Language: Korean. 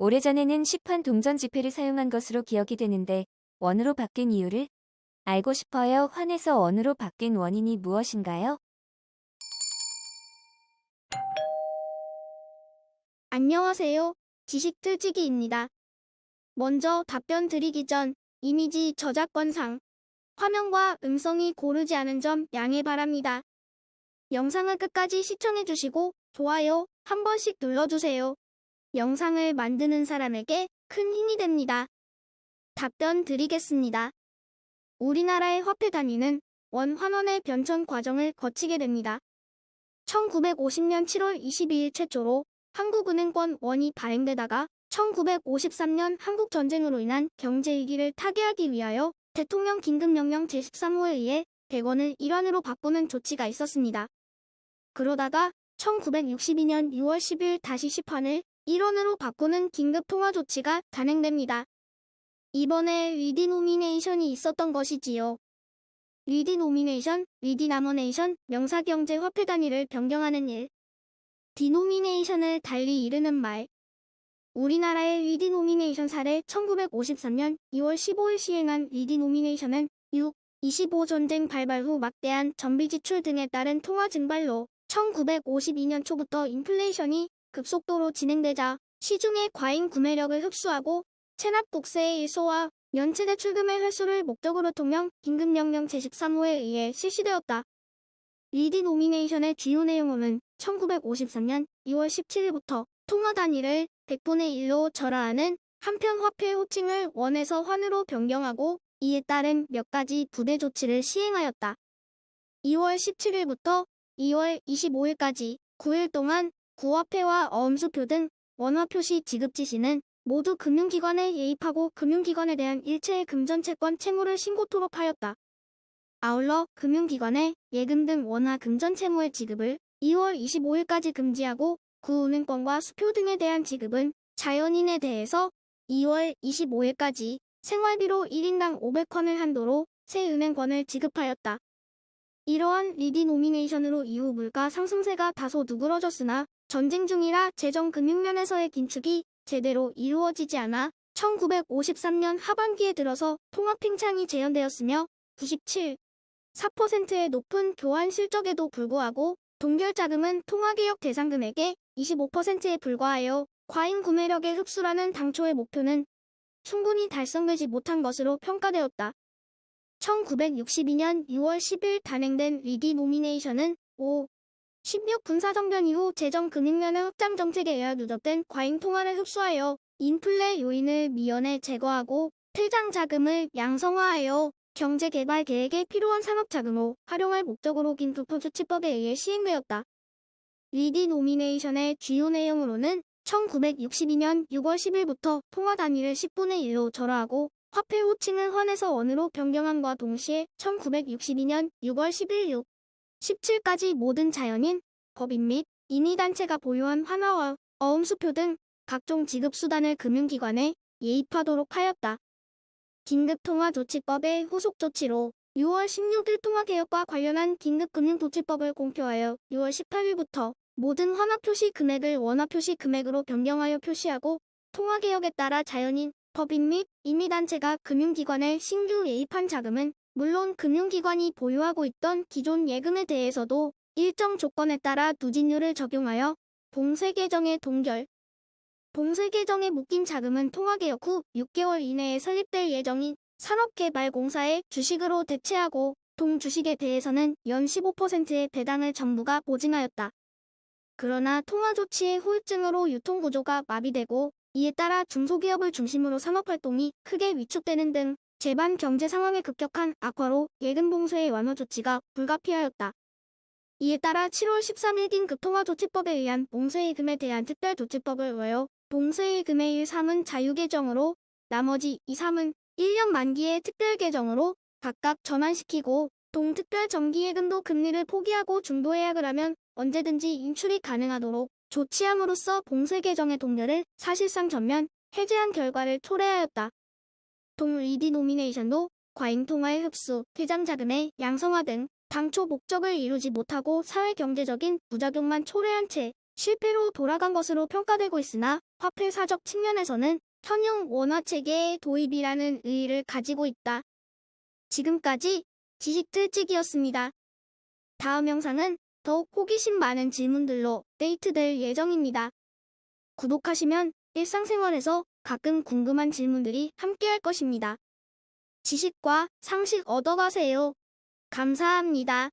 오래전에는 시판 동전 지폐를 사용한 것으로 기억이 되는데 원으로 바뀐 이유를 알고 싶어요. 환에서 원으로 바뀐 원인이 무엇인가요? 안녕하세요. 지식틀치기입니다. 먼저 답변 드리기 전 이미지 저작권상 화면과 음성이 고르지 않은 점 양해 바랍니다. 영상을 끝까지 시청해주시고 좋아요 한 번씩 눌러주세요. 영상을 만드는 사람에게 큰 힘이 됩니다. 답변 드리겠습니다. 우리나라의 화폐 단위는 원 환원의 변천 과정을 거치게 됩니다. 1950년 7월 22일 최초로 한국은행권 원이 발행되다가 1953년 한국전쟁으로 인한 경제위기를 타개하기 위하여 대통령 긴급명령 제13호에 의해 100원을 1원으로 바꾸는 조치가 있었습니다. 그러다가 1962년 6월 10일 다시 10원을 1원으로 바꾸는 긴급통화 조치가 단행됩니다. 이번에 리디노미네이션이 있었던 것이지요. 리디노미네이션, 리디나머네이션, 명사경제 화폐 단위를 변경하는 일. 디노미네이션을 달리 이르는 말. 우리나라의 리디노미네이션 사례 1953년 2월 15일 시행한 리디노미네이션은 25 전쟁 발발 후 막대한 전비 지출 등에 따른 통화 증발로 1952년 초부터 인플레이션이 급속도로 진행되자 시중의 과잉 구매력을 흡수하고 체납 국세의 일소와 연체 대출금의 회수를 목적으로 통령 긴급명령 제13호에 의해 실시되었다. 리디노미네이션의 주요 내용은 1953년 2월 17일부터 통화 단위를 100분의 1로 절하하는 한편 화폐 호칭을 원에서 환으로 변경하고 이에 따른 몇 가지 부대 조치를 시행하였다. 2월 17일부터 2월 25일까지 9일 동안 구화폐와 어음수표 등 원화 표시 지급 지시는 모두 금융기관에 예입하고 금융기관에 대한 일체의 금전채권 채무를 신고토록 하였다. 아울러 금융기관에 예금 등 원화 금전채무의 지급을 2월 25일까지 금지하고 구은행권과 수표 등에 대한 지급은 자연인에 대해서 2월 25일까지 생활비로 1인당 500원을 한도로 새 은행권을 지급하였다. 이러한 리디노미네이션으로 이후 물가 상승세가 다소 누그러졌으나 전쟁 중이라 재정 금융면에서의 긴축이 제대로 이루어지지 않아 1953년 하반기에 들어서 통합 팽창이 재현되었으며 97.4%의 높은 교환 실적에도 불구하고 동결자금은 통화개혁 대상 금액의 25%에 불과하여 과잉 구매력의 흡수라는 당초의 목표는 충분히 달성되지 못한 것으로 평가되었다. 1962년 6월 10일 단행된 리디노미네이션은 16 군사정변 이후 재정 금융면의 확장 정책에 의해 누적된 과잉 통화를 흡수하여 인플레 요인을 미연에 제거하고 퇴장 자금을 양성화하여 경제 개발 계획에 필요한 산업 자금으로 활용할 목적으로 긴급조치법에 의해 시행되었다. 리디노미네이션의 주요 내용으로는 1962년 6월 10일부터 통화 단위를 10분의 1로 절하하고 화폐 호칭을 환에서 원으로 변경함과 동시에 1962년 6월 11일 17까지 모든 자연인, 법인 및 인위단체가 보유한 환화와 어음수표 등 각종 지급수단을 금융기관에 예입하도록 하였다. 긴급통화조치법의 후속조치로 6월 16일 통화개혁과 관련한 긴급금융조치법을 공표하여 6월 18일부터 모든 환화표시 금액을 원화표시 금액으로 변경하여 표시하고 통화개혁에 따라 자연인, 법인 및 인위단체가 금융기관에 신규 예입한 자금은 물론 금융기관이 보유하고 있던 기존 예금에 대해서도 일정 조건에 따라 누진율을 적용하여 봉쇄계정의 동결. 봉쇄계정에 묶인 자금은 통화개혁 후 6개월 이내에 설립될 예정인 산업개발공사의 주식으로 대체하고 동주식에 대해서는 연 15%의 배당을 정부가 보증하였다. 그러나 통화조치의 후유증으로 유통구조가 마비되고 이에 따라 중소기업을 중심으로 산업활동이 크게 위축되는 등 제반 경제 상황의 급격한 악화로 예금 봉쇄의 완화 조치가 불가피하였다. 이에 따라 7월 13일 긴급통화조치법에 의한 봉쇄예금에 대한 특별조치법을 의하여 봉쇄예금의 1, 3은 자유계정으로 나머지 2, 3은 1년 만기의 특별계정으로 각각 전환시키고 동특별정기예금도 금리를 포기하고 중도예약을 하면 언제든지 인출이 가능하도록 조치함으로써 봉쇄계정의 동결을 사실상 전면 해제한 결과를 초래하였다. 동리디노미네이션도 과잉통화의 흡수, 퇴장자금의 양성화 등 당초 목적을 이루지 못하고 사회경제적인 부작용만 초래한 채 실패로 돌아간 것으로 평가되고 있으나 화폐사적 측면에서는 현용 원화 체계의 도입이라는 의의를 가지고 있다. 지금까지 지식틀찌기였습니다. 다음 영상은 더욱 호기심 많은 질문들로 업데이트될 예정입니다. 구독하시면 일상생활에서 가끔 궁금한 질문들이 함께할 것입니다. 지식과 상식 얻어가세요. 감사합니다.